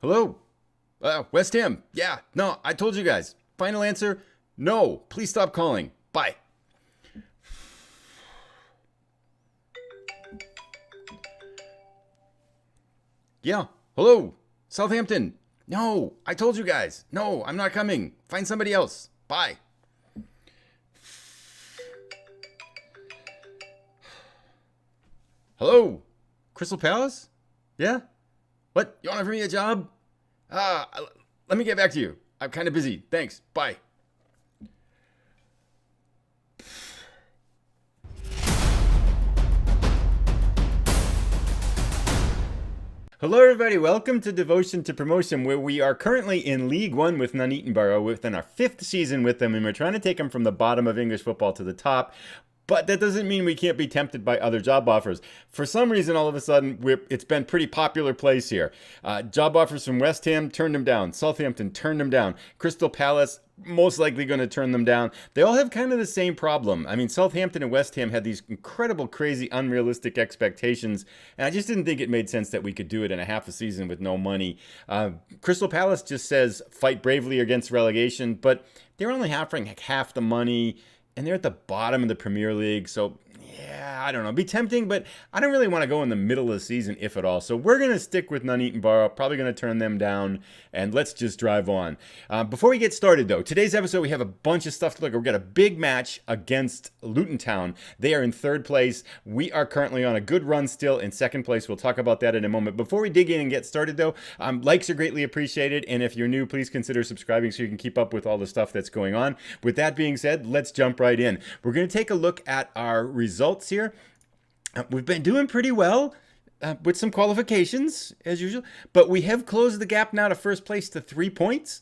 Hello? West Ham. Yeah, no, I told you guys. Final answer? No. Please stop calling. Bye. Yeah. Hello? Southampton. No, I told you guys. No, I'm not coming. Find somebody else. Bye. Hello? Crystal Palace? Yeah? What? You want to offer me a job? Uh, Let me get back to you. I'm kind of busy. Thanks. Bye. Hello, everybody. Welcome to Devotion to Promotion, where we are currently in League One with Nuneaton Borough, within our 5th season with them, and we're trying to take them from the bottom of English football to the top. But that doesn't mean we can't be tempted by other job offers. For some reason, all of a sudden, it's been pretty popular place here. Job offers from West Ham, turned them down. Southampton, turned them down. Crystal Palace, most likely going to turn them down. They all have kind of the same problem. I mean, Southampton and West Ham had these incredible, crazy, unrealistic expectations, and I just didn't think it made sense that we could do it in a half a season with no money. Crystal Palace just says fight bravely against relegation, but they're only offering half the money, and they're at the bottom of the Premier League, so yeah, I don't know. It'd be tempting, but I don't really want to go in the middle of the season, if at all. So we're going to stick with Nuneaton Borough, probably going to turn them down, and let's just drive on. Before we get started, though, today's episode, we have a bunch of stuff to look at. We've got a big match against Luton Town. They are in 3rd place. We are currently on a good run still in 2nd place. We'll talk about that in a moment. Before we dig in and get started, though, likes are greatly appreciated, and if you're new, please consider subscribing so you can keep up with all the stuff that's going on. With that being said, let's jump right in. We're going to take a look at our results here. We've been doing pretty well with some qualifications, as usual, but we have closed the gap now to 1st place to 3 points.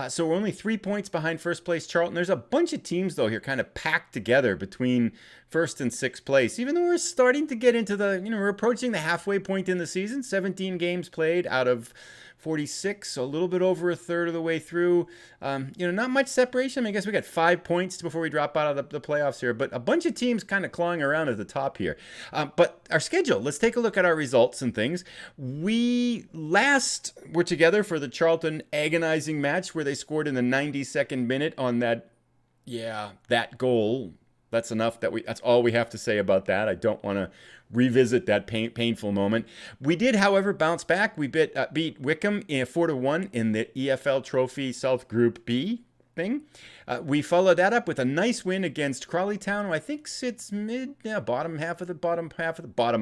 So we're only 3 points behind 1st place Charlton. There's a bunch of teams, though, here kind of packed together between 1st and 6th place, even though we're starting to get into we're approaching the halfway point in the season. 17 games played out of 46, so a little bit over a third of the way through. Not much separation. I mean, I guess we got 5 points before we drop out of the playoffs here, but a bunch of teams kind of clawing around at the top here. But our schedule, let's take a look at our results and things. We last were together for the Charlton agonizing match where they scored in the 92nd minute on that goal. That's enough. That's all we have to say about that. I don't want to revisit that painful moment. We did, however, bounce back. We beat Wickham 4-1 in the EFL Trophy South Group B thing. We followed that up with a nice win against Crawley Town, who I think sits bottom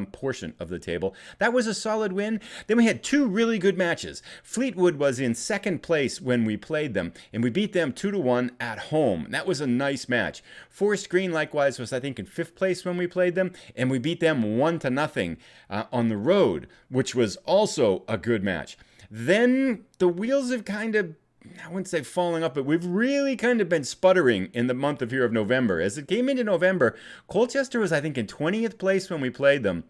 portion of the table. That was a solid win. Then we had 2 really good matches. Fleetwood was in 2nd place when we played them, and we beat them 2-1 at home. That was a nice match. Forest Green, likewise, was, I think, in 5th place when we played them, and we beat them 1-0 on the road, which was also a good match. Then the wheels have kind of, I wouldn't say falling up, but we've really kind of been sputtering in the month of November. As it came into November, Colchester was, I think, in 20th place when we played them.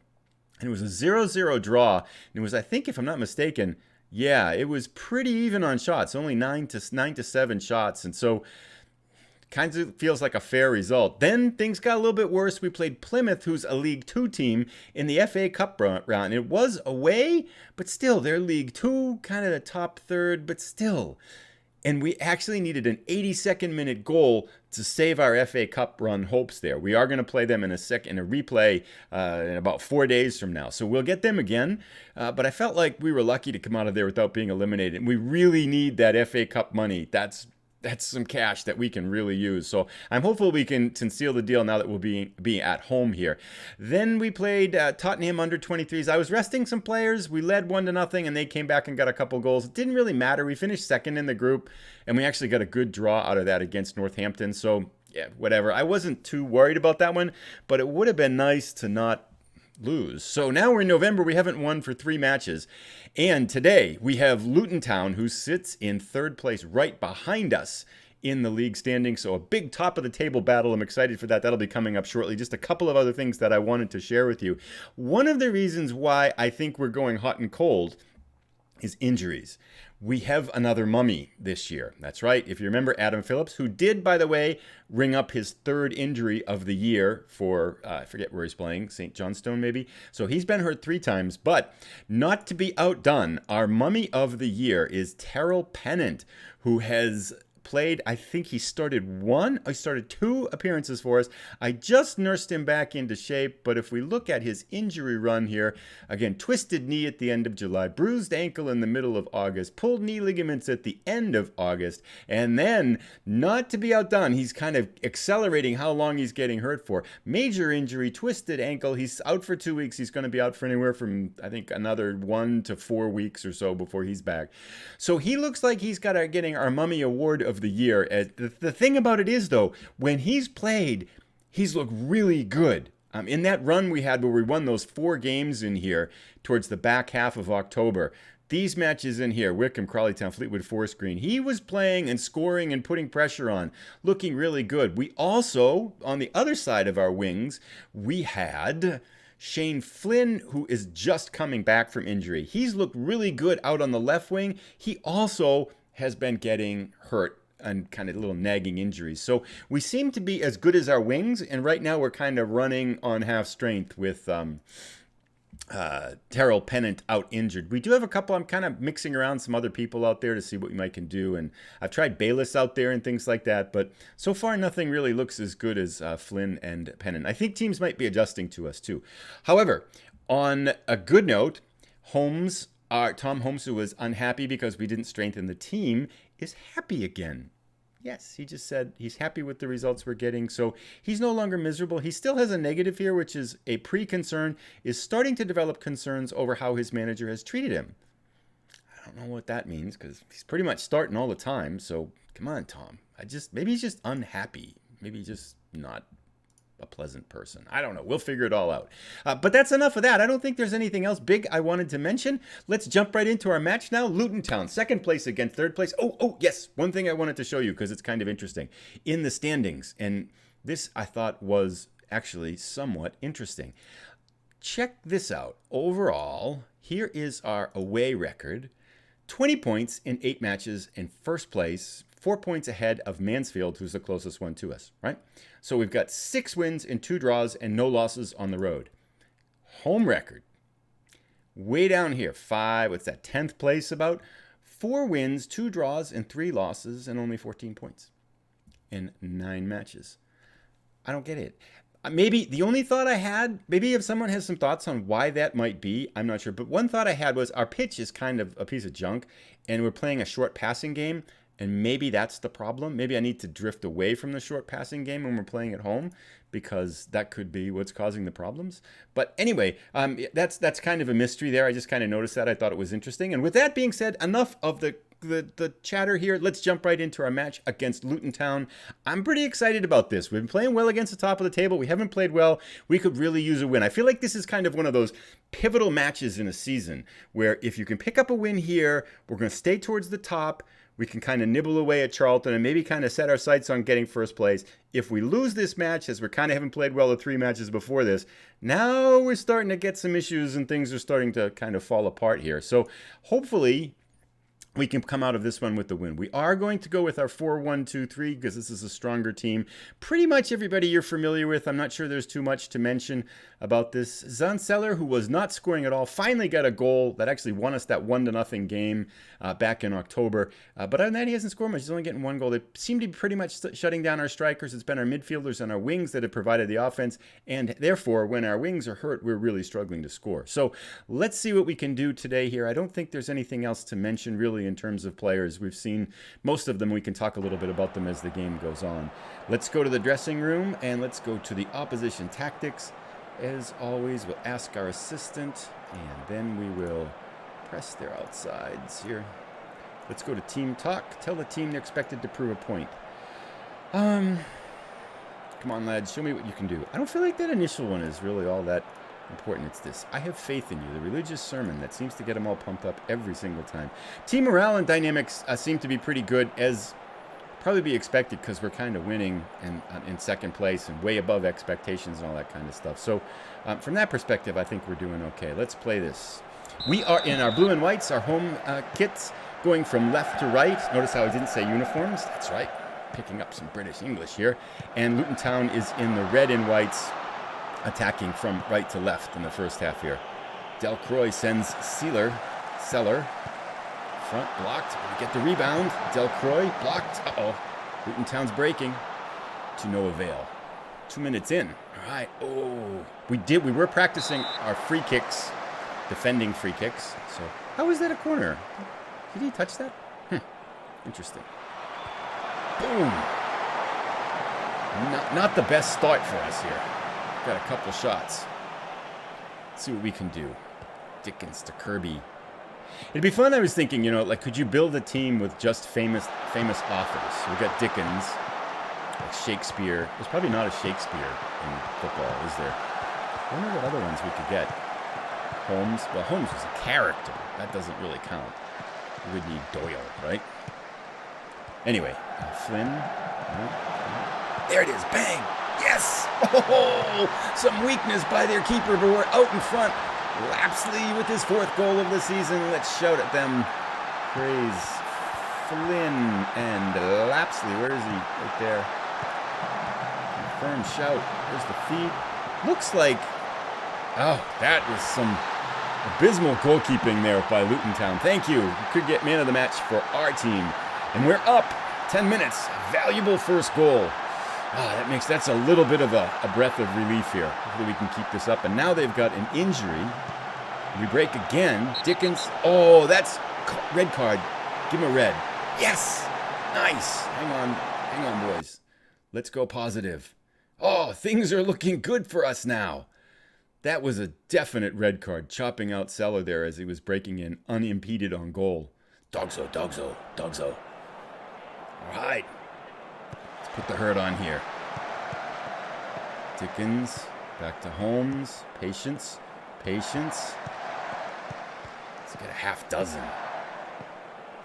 And it was a 0-0 draw. And it was, I think, if I'm not mistaken, it was pretty even on shots. Only 9 to 7 shots. And so kind of feels like a fair result. Then things got a little bit worse. We played Plymouth, who's a League 2 team, in the FA Cup round. It was away, but still, they're League 2, kind of the top third, but still. And we actually needed an 82nd minute goal to save our FA Cup run hopes there. We are going to play them in a replay in about 4 days from now. So we'll get them again. But I felt like we were lucky to come out of there without being eliminated. And we really need that FA Cup money. That's some cash that we can really use. So I'm hopeful we can seal the deal now that we'll be at home here. Then we played Tottenham under 23s. I was resting some players. We led 1-0, and they came back and got a couple goals. It didn't really matter. We finished 2nd in the group, and we actually got a good draw out of that against Northampton. So yeah, whatever. I wasn't too worried about that one, but it would have been nice to not lose. So now we're in November. We haven't won for 3 matches. And today we have Luton Town, who sits in 3rd place right behind us in the league standing. So a big top of the table battle. I'm excited for that. That'll be coming up shortly. Just a couple of other things that I wanted to share with you. One of the reasons why I think we're going hot and cold is injuries. We have another mummy this year. That's right. If you remember Adam Phillips, who did, by the way, ring up his third injury of the year for, I forget where he's playing, St. Johnstone maybe. So he's been hurt 3 times, but not to be outdone, our mummy of the year is Terrell Pennant, who has played, I think he started 2 appearances for us. I just nursed him back into shape, but if we look at his injury run here, again, twisted knee at the end of July, bruised ankle in the middle of August, pulled knee ligaments at the end of August, and then, not to be outdone, he's kind of accelerating how long he's getting hurt for. Major injury, twisted ankle, he's out for 2 weeks, he's going to be out for anywhere from, I think, another 1 to 4 weeks or so before he's back. So he looks like he's getting our Mummy Award of the year. The thing about it is, though, when he's played, he's looked really good. In that run we had where we won those 4 games in here towards the back half of October, these matches in here, Wickham, Crawleytown, Fleetwood, Forest Green, he was playing and scoring and putting pressure on, looking really good. We also, on the other side of our wings, we had Shane Flynn, who is just coming back from injury. He's looked really good out on the left wing. He also has been getting hurt and kind of little nagging injuries. So we seem to be as good as our wings, and right now we're kind of running on half strength with Terrell Pennant out injured. We do have a couple. I'm kind of mixing around some other people out there to see what we might can do, and I've tried Bayless out there and things like that, but so far nothing really looks as good as Flynn and Pennant. I think teams might be adjusting to us too. However, on a good note, Tom Holmes, who was unhappy because we didn't strengthen the team, is happy again. Yes, he just said he's happy with the results we're getting, so he's no longer miserable. He still has a negative here, which is a pre-concern, is starting to develop concerns over how his manager has treated him. I don't know what that means, because he's pretty much starting all the time, so come on, Tom. Maybe he's just unhappy. Maybe he's just not a pleasant person. I don't know. We'll figure it all out. But that's enough of that. I don't think there's anything else big I wanted to mention. Let's jump right into our match now. Luton Town, 2nd place against 3rd place. Oh, yes. One thing I wanted to show you because it's kind of interesting. In the standings, and this I thought was actually somewhat interesting. Check this out. Overall, here is our away record. 20 points in 8 matches in 1st place. 4 points ahead of Mansfield, who's the closest one to us, right? So we've got 6 wins and 2 draws and no losses on the road. Home record, way down here, 10th place about. 4 wins, 2 draws, and 3 losses, and only 14 points in 9 matches. I don't get it. Maybe the only thought I had, maybe if someone has some thoughts on why that might be, I'm not sure. But one thought I had was our pitch is kind of a piece of junk, and we're playing a short passing game. And maybe that's the problem. Maybe I need to drift away from the short passing game when we're playing at home, because that could be what's causing the problems. But anyway, that's kind of a mystery there. I just kind of noticed that. I thought it was interesting. And with that being said, enough of the chatter here. Let's jump right into our match against Luton Town. I'm pretty excited about this. We've been playing well against the top of the table. We haven't played well. We could really use a win. I feel like this is kind of one of those pivotal matches in a season where if you can pick up a win here, we're going to stay towards the top. We can kind of nibble away at Charlton and maybe kind of set our sights on getting 1st place. If we lose this match, as we kind of haven't played well the 3 matches before this, now we're starting to get some issues and things are starting to kind of fall apart here. So hopefully we can come out of this one with the win. We are going to go with our 4-1-2-3 because this is a stronger team. Pretty much everybody you're familiar with. I'm not sure there's too much to mention about this. Zanseller, who was not scoring at all, finally got a goal that actually won us that 1-0 game back in October. But other than that, he hasn't scored much. He's only getting 1 goal. They seem to be pretty much shutting down our strikers. It's been our midfielders and our wings that have provided the offense. And therefore, when our wings are hurt, we're really struggling to score. So let's see what we can do today here. I don't think there's anything else to mention really in terms of players. We've seen most of them. We can talk a little bit about them as the game goes on. Let's go to the dressing room and let's go to the opposition tactics. As always, we'll ask our assistant and then we will press their outsides here. Let's go to team talk. Tell the team they're expected to prove a point. Come on, lads. Show me what you can do. I don't feel like that initial one is really all that important. It's this: I have faith in you, the religious sermon that seems to get them all pumped up every single time. Team morale and dynamics seem to be pretty good, as probably be expected because we're kind of winning in 2nd place and way above expectations and all that kind of stuff. So from that perspective, I think we're doing okay. Let's play this. We are in our blue and whites, our home kits, going from left to right. Notice how I didn't say uniforms. That's right. Picking up some British English here. And Luton Town is in the red and whites, attacking from right to left in the first half here. Delcroix sends Seller. Front blocked. We get the rebound. Delcroix blocked. Uh-oh. Luton Town's breaking. To no avail. 2 minutes in. All right. Oh. We were practicing our free kicks. Defending free kicks. So, how is that a corner? Did he touch that? Interesting. Boom. Not the best start for us here. Got a couple shots. Let's see what we can do. Dickens to Kirby. It'd be fun, I was thinking, like, could you build a team with just famous authors? So we got Dickens, like Shakespeare. There's probably not a Shakespeare in football, is there? I wonder what other ones we could get. Holmes. Well, Holmes was a character. That doesn't really count. We would need Doyle, right? Anyway, Flynn. There it is. Bang. Yes. Oh, some weakness by their keeper, but we're out in front. Lapsley with his 4th goal of the season. Let's shout at them. Praise Flynn and Lapsley. Where is he? Right there. Confirm shout. There's the feed. Looks like, that was some abysmal goalkeeping there by Luton Town. Thank you. We could get man of the match for our team. And we're up 10 minutes. Valuable first goal. That's a little bit of a breath of relief here. Hopefully we can keep this up. And now they've got an injury. We break again. Dickens. Oh, that's red card. Give him a red. Yes. Nice. Hang on, boys. Let's go positive. Oh, things are looking good for us now. That was a definite red card, chopping out Seller there as he was breaking in unimpeded on goal. Dogzo. All right. Let's put the hurt on here. Dickens, back to Holmes. Patience. Let's get a half dozen.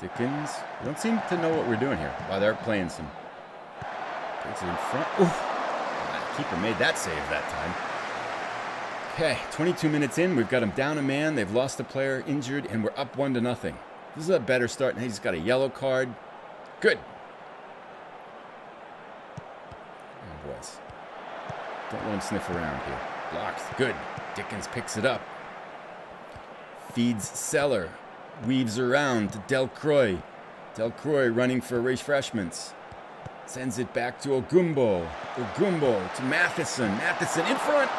Dickens. We don't seem to know what we're doing here. Wow, they're playing some. Takes it in front. Oof. Keeper made that save that time. Okay, 22 minutes in. We've got them down a man. They've lost a player, injured, and we're up 1-0. This is a better start. And he's got a yellow card. Good. Oh, boys. Don't let him sniff around here. Blocked. Good. Dickens picks it up. Feeds Seller. Weaves around to Delcroix. Delcroix running for refreshments. Sends it back to Ogumbo. Ogumbo to Matheson. Matheson in front.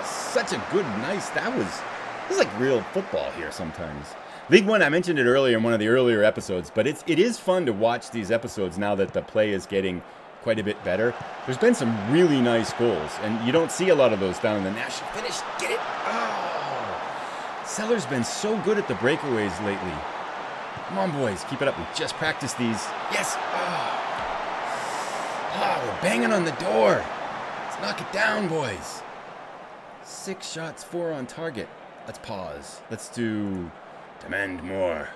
Such a good, nice. This is like real football here sometimes. League One, I mentioned it earlier in one of the earlier episodes, but it is fun to watch these episodes now that the play is getting quite a bit better. There's been some really nice goals, and you don't see a lot of those down in the national finish. Get it? Seller's been so good at the breakaways lately. Come on, boys. Keep it up. We just practiced these. Yes. We're banging on the door. Let's knock it down, boys. 6 shots, 4 on target. Let's pause. Let's do demand more.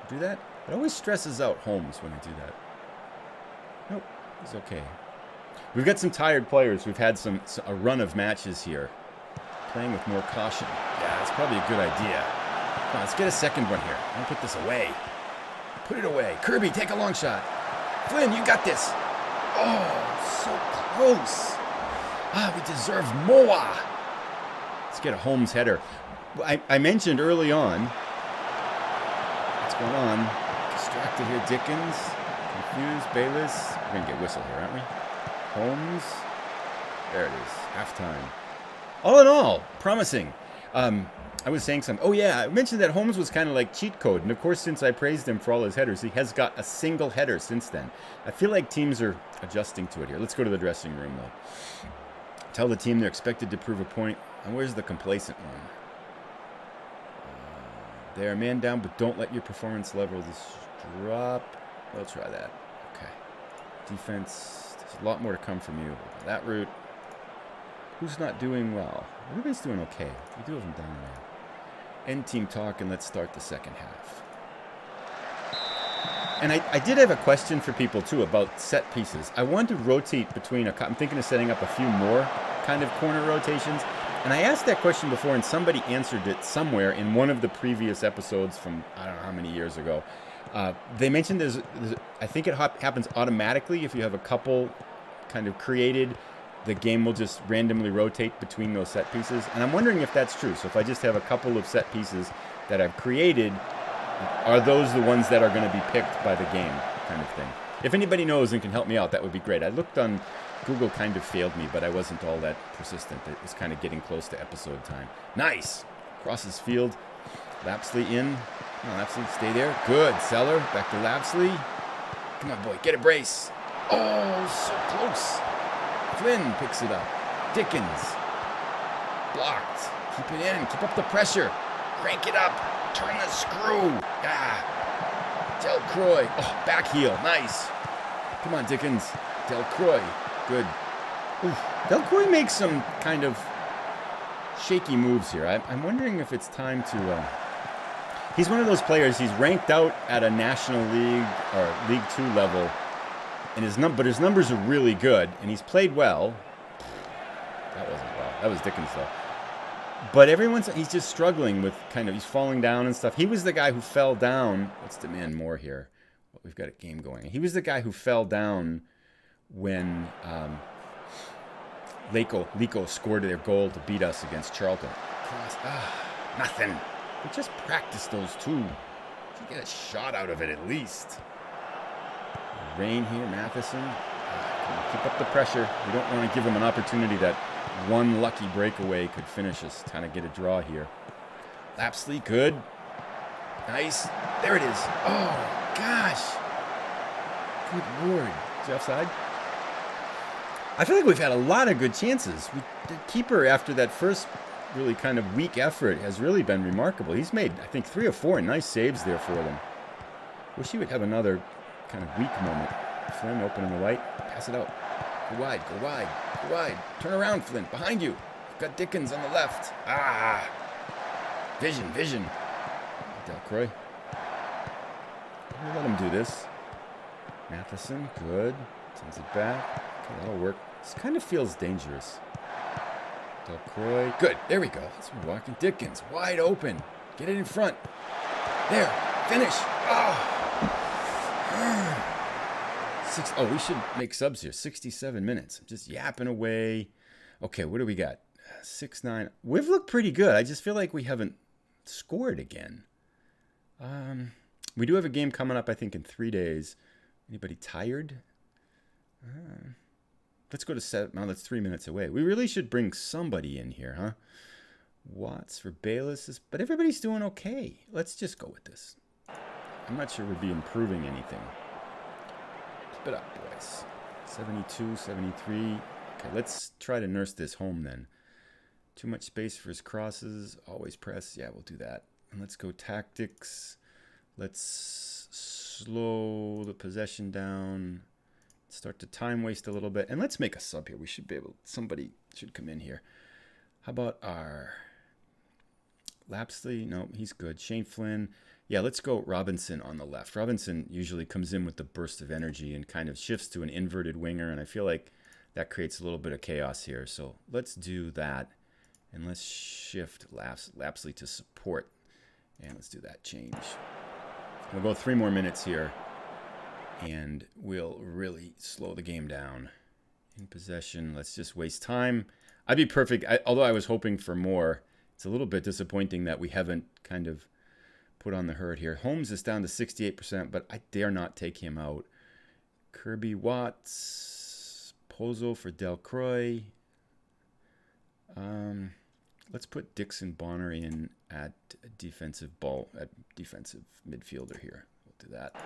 Do that? It always stresses out Holmes when I do that. Nope. He's okay. We've got some tired players. We've had a run of matches here. Playing with more caution. Yeah, that's probably a good idea. Come on, let's get a second one here. Don't put this away. Put it away. Kirby, take a long shot. Flynn, you got this. Oh, so close. We deserve more. Let's get a Holmes header. I mentioned early on. What's going on? Distracted here. Dickens. Confused. Bayless. We're going to get whistle here, aren't we? Holmes. There it is. Halftime. All in all, promising. I was saying something. Oh, yeah. I mentioned that Holmes was kind of like cheat code. And, of course, since I praised him for all his headers, he has got a single header since then. I feel like teams are adjusting to it here. Let's go to the dressing room, though. Tell the team they're expected to prove a point. And where's the complacent one? They're man down, but don't let your performance levels drop. We'll try that. Okay. Defense. There's a lot more to come from you. That route. Who's not doing well? Everybody's doing okay. We do have them down there. End team talk, and let's start the second half. And I did have a question for people, too, about set pieces. I want to rotate between I'm thinking of setting up a few more kind of corner rotations. And I asked that question before, and somebody answered it somewhere in one of the previous episodes from I don't know how many years ago. They mentioned I think it happens automatically if you have a couple kind of created. The game will just randomly rotate between those set pieces. And I'm wondering if that's true. So if I just have a couple of set pieces that I've created, are those the ones that are going to be picked by the game kind of thing? If anybody knows and can help me out, that would be great. I looked on Google, kind of failed me, but I wasn't all that persistent. It was kind of getting close to episode time. Nice. Crosses field. Lapsley in. Come on, Lapsley, stay there. Good. Seller. Back to Lapsley. Come on, boy. Get a brace. Oh, so close. Flynn picks it up. Dickens. Blocked. Keep it in. Keep up the pressure. Crank it up. Turn the screw. Delcroix. Oh, back heel. Nice. Come on, Dickens. Delcroix. Good. Oof. Delcroix makes some kind of shaky moves here. I'm wondering if it's time to... he's one of those players, he's ranked out at a National League or League 2 level, and but his numbers are really good, and he's played well. That wasn't well. That was Dickens, though. But he's just struggling with he's falling down and stuff. He was the guy who fell down. Let's demand more here. Well, we've got a game going. He was the guy who fell down when Lico scored their goal to beat us against Charlton. Nothing. We just practiced those two. Should get a shot out of it at least. Rain here, Matheson. Keep up the pressure. We don't want to give him an opportunity that one lucky breakaway could finish us. Trying to get a draw here. Lapsley, good. Nice. There it is. Oh, gosh. Good Lord. Is he offside? I feel like we've had a lot of good chances. The keeper, after that first really kind of weak effort, has really been remarkable. He's made, I think, 3 or 4 nice saves there for them. Wish he would have another kind of weak moment. Flynn open in the right. Pass it out. Go wide, go wide, go wide. Turn around, Flynn. Behind you. You've got Dickens on the left. Vision. Delcroix. We'll let him do this. Matheson, good. Sends it back. Okay, that'll work. This kind of feels dangerous. Delcroix. Good. There we go. That's walking. Dickens. Wide open. Get it in front. There. Finish. We should make subs here. 67 minutes. I'm just yapping away. Okay, what do we got? 6-9. We've looked pretty good. I just feel like we haven't scored again. We do have a game coming up, I think, in 3 days. Anybody tired? Let's go to 7. Now that's 3 minutes away. We really should bring somebody in here, huh? Watts for Bayless. But everybody's doing okay. Let's just go with this. I'm not sure we'd be improving anything. Keep it up, boys. 72, 73. Okay, let's try to nurse this home then. Too much space for his crosses. Always press. Yeah, we'll do that. And let's go tactics. Let's slow the possession down. Start to time waste a little bit. And let's make a sub here. We should be able... Somebody should come in here. How about our... Lapsley? No, he's good. Shane Flynn. Yeah, let's go Robinson on the left. Robinson usually comes in with the burst of energy and kind of shifts to an inverted winger. And I feel like that creates a little bit of chaos here. So let's do that. And let's shift Lapsley to support. And let's do that change. We'll go 3 more minutes here. And we'll really slow the game down. In possession, let's just waste time. I'd be perfect. Although I was hoping for more. It's a little bit disappointing that we haven't kind of put on the herd here. Holmes is down to 68%, but I dare not take him out. Kirby Watts. Pozo for Delcroix. Let's put Dixon Bonner in at defensive midfielder here. We'll do that.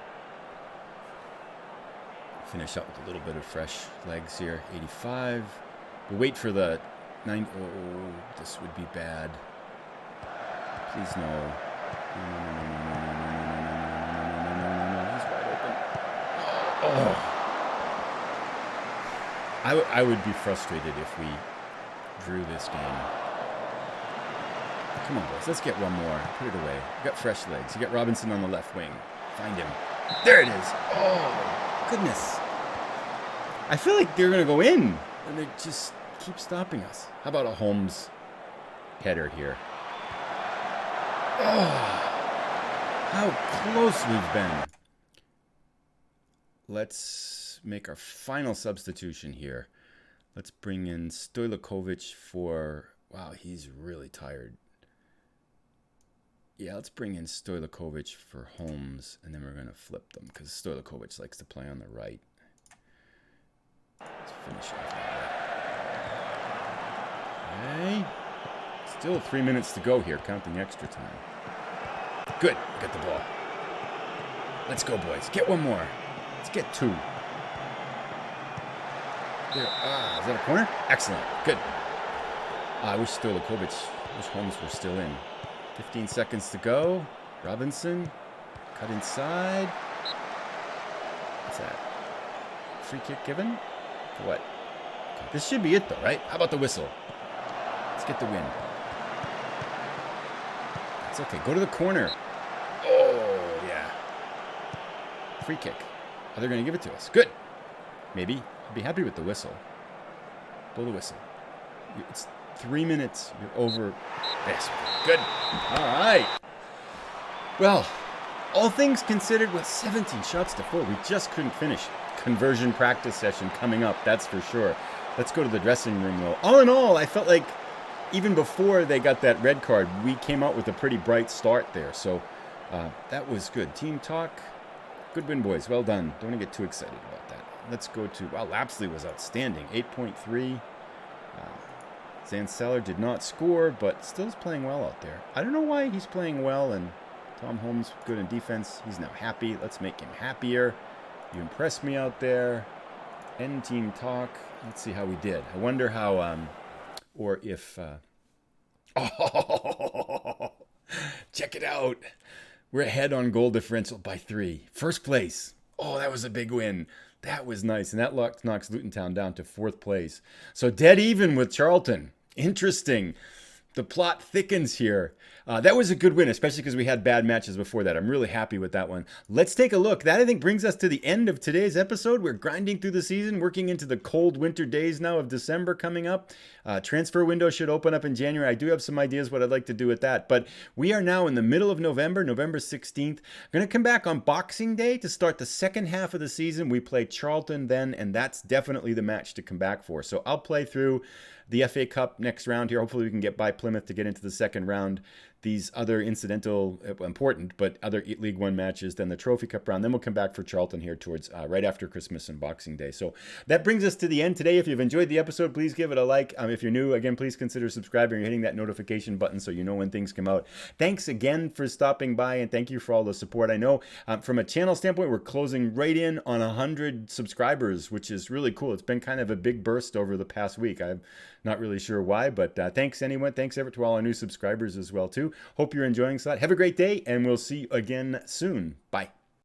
Finish up with a little bit of fresh legs here. 85. We'll wait for the 9. Oh, this would be bad. Please no. No. He's wide open. Oh. I would be frustrated if we drew this game. Come on, boys. Let's get one more. Put it away. You got fresh legs. You got Robinson on the left wing. Find him. There it is. Oh, goodness. I feel like they're going to go in, and they just keep stopping us. How about a Holmes? header here. Oh, how close we've been. Let's make our final substitution here. Let's bring in Stojkovic for... Wow, he's really tired. Yeah, let's bring in Stojkovic for Holmes, and then we're going to flip them because Stojkovic likes to play on the right. Let's finish off that way. Okay. Still 3 minutes to go here, counting extra time. Good. We got the ball. Let's go, boys. Get one more. Let's get two. There. Is that a corner? Excellent. Good. I wish Holmes were still in. 15 seconds to go. Robinson. Cut inside. What's that? Free kick given? For what? Okay. This should be it, though, right? How about the whistle? Let's get the win. That's okay. Go to the corner. Oh, yeah. Free kick. Oh, they're going to give it to us. Good. Maybe. I'll be happy with the whistle. Blow the whistle. It's 3 minutes. You're over. Yes. Good. All right. Well, all things considered, with 17 shots to 4, we just couldn't finish. Conversion practice session coming up, that's for sure. Let's go to the dressing room, though. All in all, I felt like even before they got that red card, we came out with a pretty bright start there. So that was good. Team talk. Good win, boys. Well done. Don't want to get too excited about that. Let's go to... Wow, Lapsley was outstanding. 8.3. Zanceller did not score, but still is playing well out there. I don't know why he's playing well, and Tom Holmes good in defense. He's now happy. Let's make him happier. You impressed me out there. End team talk. Let's see how we did. I wonder how, or if... Oh, check it out. We're ahead on goal differential by 3. First place. Oh, that was a big win. That was nice. And that knocks Luton Town down to 4th place. So dead even with Charlton. Interesting. The plot thickens here. That was a good win, especially because we had bad matches before that. I'm really happy with that one. Let's take a look. That, I think, brings us to the end of today's episode. We're grinding through the season, working into the cold winter days now of December coming up. Transfer window should open up in January. I do have some ideas what I'd like to do with that. But we are now in the middle of November, November 16th. I'm going to come back on Boxing Day to start the second half of the season. We play Charlton then, and that's definitely the match to come back for. So I'll play through the FA Cup next round here. Hopefully we can get by Plymouth to get into the second round. These other incidental, important, but other League One matches, then the Trophy Cup round. Then we'll come back for Charlton here towards right after Christmas and Boxing Day. So that brings us to the end today. If you've enjoyed the episode, please give it a like. If you're new, again, please consider subscribing or hitting that notification button so you know when things come out. Thanks again for stopping by, and thank you for all the support. I know from a channel standpoint, we're closing right in on 100 subscribers, which is really cool. It's been kind of a big burst over the past week. I'm not really sure why, but thanks anyone. Thanks ever to all our new subscribers as well too. Hope you're enjoying that. Have a great day, and we'll see you again soon. Bye.